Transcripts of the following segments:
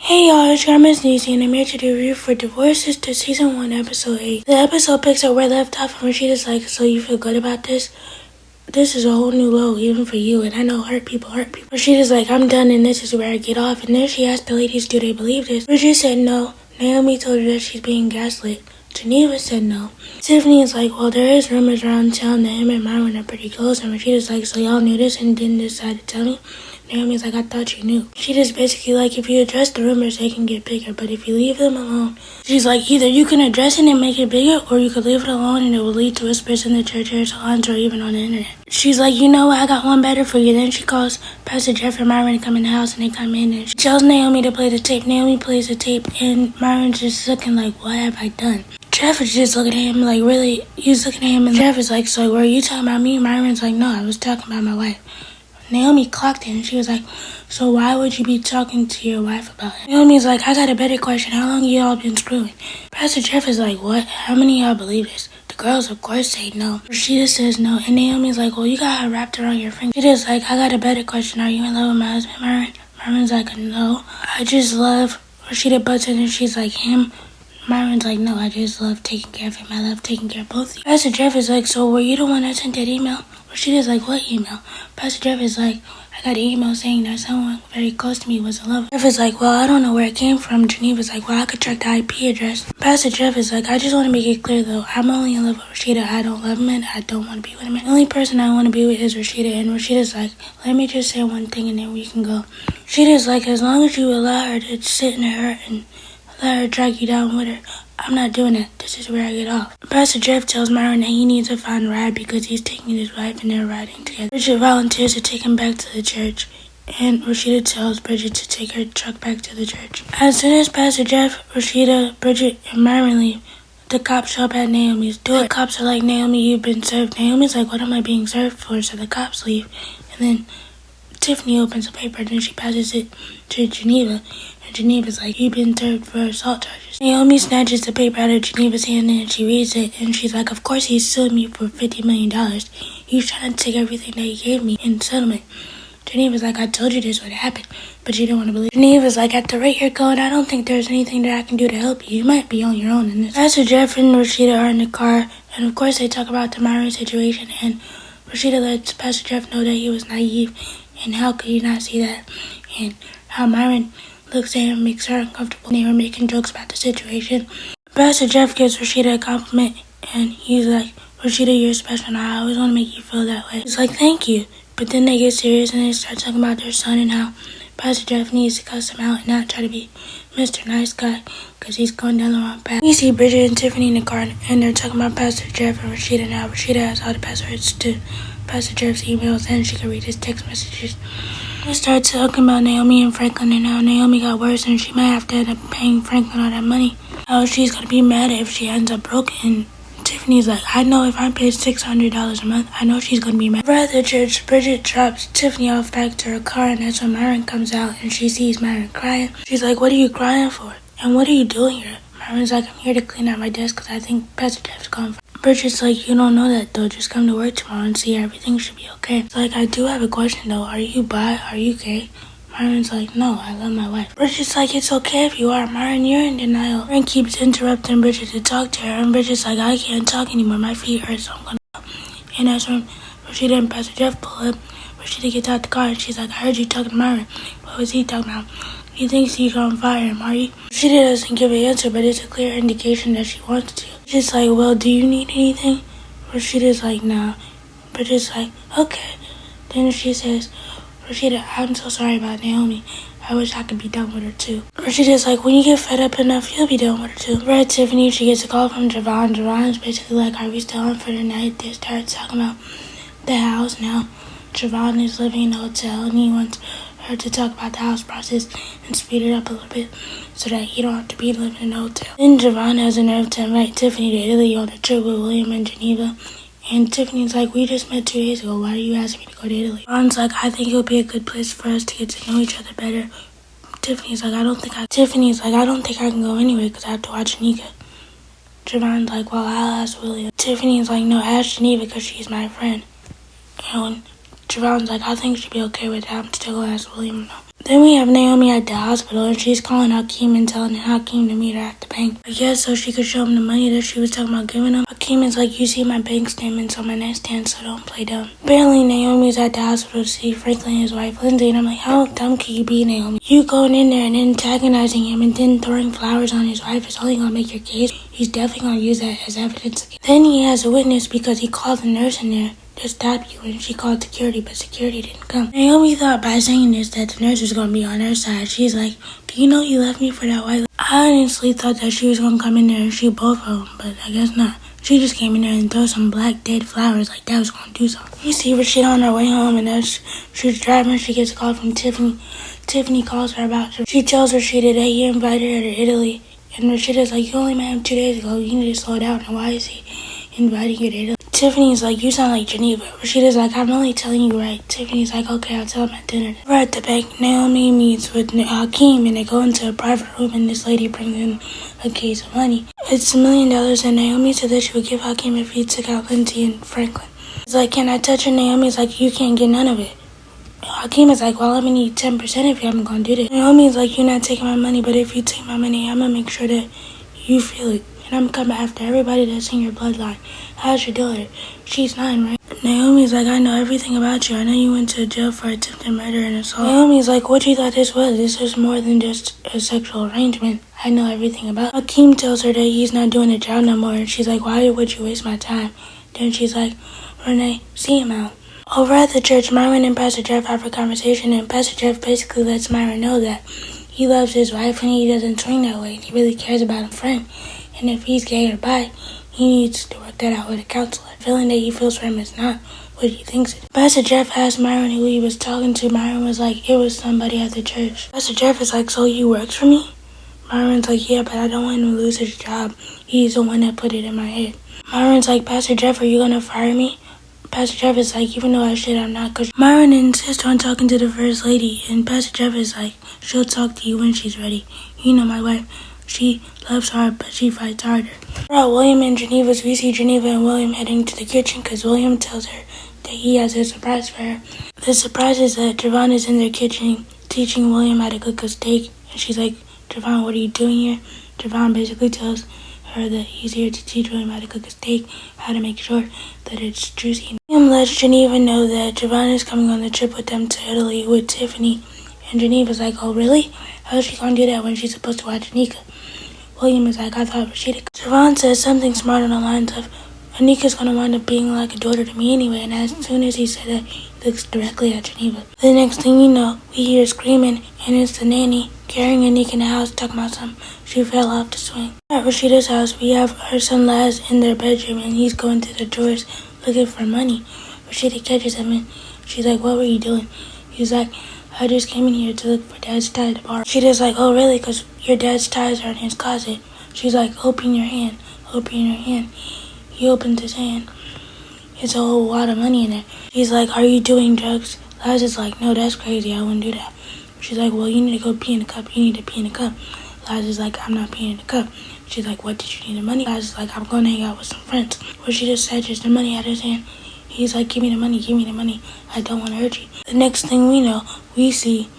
Hey y'all, it's your Missniecytv and I'm here to do a review for Divorce Sistas Season 1, Episode 8. The episode picks up where left off and Rashida's like, so you feel good about this? This is a whole new low, even for you, and I know hurt people. Rashida's like, I'm done and this is where I get off. And then she asked the ladies, do they believe this? Bridget said no. Naomi told her that she's being gaslit. Geneva said no. Tiffany is like, well, there is rumors around town that him and Marwan are pretty close. And Rashida's like, so y'all knew this and didn't decide to tell me? Naomi's like, I thought you knew. She's basically like, if you address the rumors, they can get bigger. But if you leave them alone, she's like, either you can address it and make it bigger, or you could leave it alone and it will lead to whispers in the church or salons or even on the internet. She's like, you know what, I got one better for you. Then she calls Pastor Jeff and Myron to come in the house, and they come in and she tells Naomi to play the tape. Naomi plays the tape and Myron's just looking like, what have I done? Jeff is just looking at him like, really? He's looking at him and Jeff is like, so were you talking about me? Myron's like, no, I was talking about my wife. Naomi clocked it and she was like, so why would you be talking to your wife about it? Naomi's like, I got a better question. How long y'all been screwing? Pastor Jeff is like, what? How many of y'all believe this? The girls, of course, say no. Rashida says no. And Naomi's like, well, you got her wrapped around your finger. Rashida's like, I got a better question. Are you in love with my husband, Myron? Myron's like, no. I just love. Rashida butts in and she's like, him? Myron's like, no, I just love taking care of him. I love taking care of both of you. Pastor Jeff is like, so were you the one that sent that email? Rashida's like, what email? Pastor Jeff is like, I got an email saying that someone very close to me was in love. Jeff is like, well, I don't know where it came from. Geneva's like, well, I could track the IP address. Pastor Jeff is like, I just want to make it clear though, I'm only in love with Rashida. I don't love him and I don't want to be with him. The only person I want to be with is Rashida. And Rashida's like, let me just say one thing and then we can go. Rashida's like, as long as you allow her to sit in her and let her drag you down with her, I'm not doing that. This is where I get off. Pastor Jeff tells Myron that he needs to find a ride because he's taking his wife and they're riding together. Bridget volunteers to take him back to the church, and Rashida tells Bridget to take her truck back to the church. As soon as Pastor Jeff, Rashida, Bridget, and Myron leave, the cops show up at Naomi's door. The cops are like, Naomi, you've been served. Naomi's like, what am I being served for? So the cops leave, and then Tiffany opens a paper and then she passes it to Geneva. And Geneva's like, you've been served for assault charges. Naomi snatches the paper out of Geneva's hand and she reads it. And she's like, of course he's suing me for $50 million. He's trying to take everything that he gave me in settlement. Geneva's like, I told you this would happen. But she didn't want to believe it. Geneva's like, at the rate you're going, I don't think there's anything that I can do to help you. You might be on your own in this. Pastor Jeff and Rashida are in the car. And of course they talk about the Myron situation. And Rashida lets Pastor Jeff know that he was naive. And how could you not see that? And how Myron looks at him makes her uncomfortable. They were making jokes about the situation. Pastor Jeff gives Rashida a compliment. And he's like, Rashida, you're special and I always want to make you feel that way. He's like, thank you. But then they get serious and they start talking about their son and how Pastor Jeff needs to cuss him out and not try to be Mr. Nice Guy because he's going down the wrong path. We see Bridget and Tiffany in the car and they're talking about Pastor Jeff and Rashida now. Rashida has all the passwords to Pastor Jeff's emails and she can read his text messages. They start talking about Naomi and Franklin and how Naomi got worse and she might have to end up paying Franklin all that money. How she's going to be mad if she ends up broke. And Tiffany's like, I know if I'm paid $600 a month, I know she's going to be mad. At the church, Bridget drops Tiffany off back to her car and that's when Myron comes out and she sees Myron crying. She's like, what are you crying for? And what are you doing here? Myron's like, I'm here to clean out my desk because I think Pastor Jeff's gone. Bridget's like, you don't know that though. Just come to work tomorrow and see everything should be okay. It's like, I do have a question though. Are you bi? Are you gay? Myron's like, no, I love my wife. Bridget's like, it's okay if you are. Myron, you're in denial. Myron keeps interrupting Bridget to talk to her. And Bridget's like, I can't talk anymore. My feet hurt, so I'm gonna go. And that's when Rashida and Pastor Jeff pull up. Rashida gets out the car and she's like, I heard you talking to Myron. What was he talking about? He thinks he's gonna fire him, are you? Rashida doesn't give an answer, but it's a clear indication that she wants to. She's like, well, do you need anything? Rashida's like, nah. Bridget's like, okay. Then she says, Rashida, I'm so sorry about Naomi. I wish I could be done with her too. Rashida's like, when you get fed up enough, you'll be done with her too. We're at Tiffany, she gets a call from Javon. Javon's basically like, are we still on for the night? They start talking about the house now. Javon is living in a hotel and he wants her to talk about the house process and speed it up a little bit so that he don't have to be living in a hotel. Then Javon has a nerve to invite Tiffany to Italy on a trip with William and Geneva. And Tiffany's like, we just met 2 days ago. Why are you asking me to go to Italy? Javon's like, I think it would be a good place for us to get to know each other better. Tiffany's like, I don't think I can go anyway because I have to watch Nika. Javon's like, well, I'll ask William. Tiffany's like, no, ask Geneva because she's my friend. And Javon's like, I think she'd be okay with that. I'm still gonna ask William. Then we have Naomi at the hospital, and she's calling Hakeem and telling Hakeem to meet her at the bank. I guess so she could show him the money that she was talking about giving him. Hakeem is like, you see my bank statements on my nightstand, so don't play dumb. Apparently, Naomi's at the hospital to see Franklin and his wife, Lindsay, and I'm like, how dumb can you be, Naomi? You going in there and antagonizing him and then throwing flowers on his wife is only gonna make your case. He's definitely gonna use that as evidence again. Then he has a witness because he called the nurse in there to stop you, and she called security, but security didn't come. Naomi thought by saying this that the nurse was going to be on her side. She's like, do you know you left me for that white lady? I honestly thought that she was going to come in there and shoot both of them, but I guess not. She just came in there and threw some black dead flowers like that was going to do something. You see Rashida on her way home, and as she's driving, she gets a call from Tiffany. Tiffany calls her about her. She tells Rashida that he invited her to Italy, and Rashida's like, you only met him 2 days ago. You need to slow down, and why is he inviting you to Italy? Tiffany's like, you sound like Geneva. Rashida's like, I'm only telling you right. Tiffany's like, okay, I'll tell him at dinner. We're at the bank. Naomi meets with Hakeem, and they go into a private room, and this lady brings in a case of money. It's $1 million, and Naomi said that she would give Hakeem if he took out Lindsay and Franklin. He's like, can I touch it? Naomi's like, you can't get none of it. Hakeem is like, well, I'm going to need 10% if I'm going to do this. Naomi's like, you're not taking my money, but if you take my money, I'm going to make sure that you feel it. And I'm coming after everybody that's in your bloodline. How's your daughter? She's 9, right? Naomi's like, I know everything about you. I know you went to jail for attempted murder and assault. Naomi's like, what you thought this was? This is more than just a sexual arrangement. I know everything about it. Hakeem tells her that he's not doing the job no more. And she's like, why would you waste my time? Then she's like, Renee, see him out. Over at the church, Myron and Pastor Jeff have a conversation. And Pastor Jeff basically lets Myron know that he loves his wife and he doesn't swing that way. And he really cares about his friend. And if he's gay or bi, he needs to work that out with a counselor. The feeling that he feels for him is not what he thinks it is. Pastor Jeff asked Myron who he was talking to. Myron was like, it was somebody at the church. Pastor Jeff is like, so he works for me? Myron's like, yeah, but I don't want him to lose his job. He's the one that put it in my head. Myron's like, Pastor Jeff, are you going to fire me? Pastor Jeff is like, even though I should, I'm not. Cause Myron insists on talking to the first lady. And Pastor Jeff is like, she'll talk to you when she's ready. You know my wife. She loves hard, but she fights harder. We're at William and Geneva's. We see Geneva and William heading to the kitchen because William tells her that he has a surprise for her. The surprise is that Javon is in their kitchen teaching William how to cook a steak. And she's like, Javon, what are you doing here? Javon basically tells her that he's here to teach William how to cook a steak, how to make sure that it's juicy. William lets Geneva know that Javon is coming on the trip with them to Italy with Tiffany. And Geneva's like, oh, really? How's she gonna do that when she's supposed to watch Anika? William is like, I thought Rashida. Javon says something smart on the lines of, Anika's gonna wind up being like a daughter to me anyway. And as soon as he said that, he looks directly at Geneva. The next thing you know, we hear screaming, and it's the nanny carrying Anika in the house, talking about something. She fell off the swing. At Rashida's house, we have her son Laz in their bedroom, and he's going through the drawers looking for money. Rashida catches him, and she's like, what were you doing? He's like, I just came in here to look for Dad's tie to borrow. Rashida's like, oh, really? Because your dad's ties are in his closet. She's like, open your hand. Open your hand. He opens his hand. It's a whole lot of money in there. She's like, are you doing drugs? Laz is like, no, that's crazy. I wouldn't do that. She's like, well, you need to go pee in the cup. You need to pee in the cup. Laz is like, I'm not peeing in the cup. She's like, what did you need the money? Laz is like, I'm going to hang out with some friends. Well, she just snatches the money out of his hand. He's like, give me the money, give me the money. I don't want to hurt you. The next thing we know, we see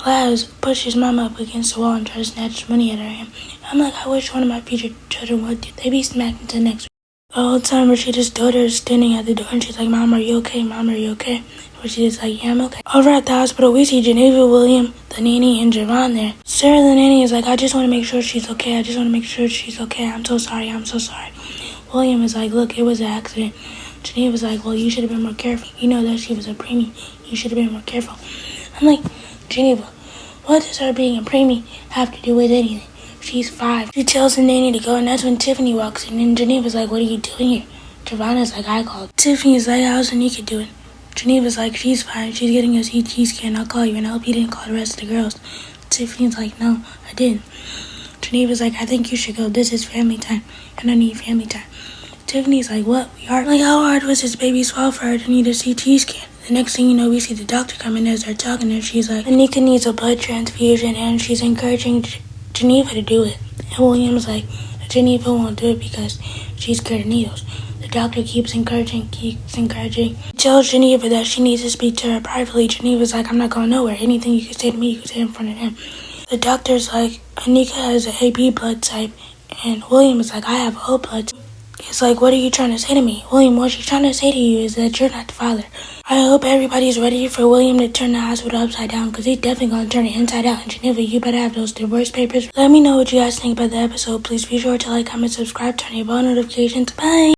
Laz push his mom up against the wall and try to snatch money out of him. I'm like, I wish one of my future children would. They be smacked into the next week. The whole time Rashida's daughter is standing at the door and she's like, Mom, are you okay? Mom, are you okay? Rashida's like, yeah, I'm okay. Over at the hospital, we see Geneva, William, the nanny, and Javon there. Sarah, the nanny, is like, I just want to make sure she's okay. I just want to make sure she's okay. I'm so sorry. I'm so sorry. William is like, look, it was an accident. Geneva's like, well, you should have been more careful. You know that she was a preemie. You should have been more careful. I'm like, Geneva, what does her being a preemie have to do with anything? She's 5. She tells the nanny to go, and that's when Tiffany walks in, and Geneva's like, what are you doing here? Javana's like, I called. Tiffany's like, how's Anika doing? Geneva's like, she's fine. She's getting a CT scan. I'll call you, and I hope you didn't call the rest of the girls. Tiffany's like, no, I didn't. Geneva's like, I think you should go. This is family time, and I need family time. Tiffany's like, what? We are? Like, how hard was this baby swallow for her to need a CT scan? The next thing you know, we see the doctor come in as they're talking, and she's like, Anika needs a blood transfusion, and she's encouraging Geneva to do it. And William's like, Geneva won't do it because she's scared of needles. The doctor keeps encouraging. He tells Geneva that she needs to speak to her privately. Geneva's like, I'm not going nowhere. Anything you can say to me, you can say in front of him. The doctor's like, Anika has an AB blood type. And William is like, I have O blood type. He's like, what are you trying to say to me? William, what she's trying to say to you is that you're not the father. I hope everybody's ready for William to turn the hospital upside down, because he's definitely going to turn it inside out. And Geneva, you better have those divorce papers. Let me know what you guys think about the episode. Please be sure to like, comment, subscribe, turn your bell notifications. Bye!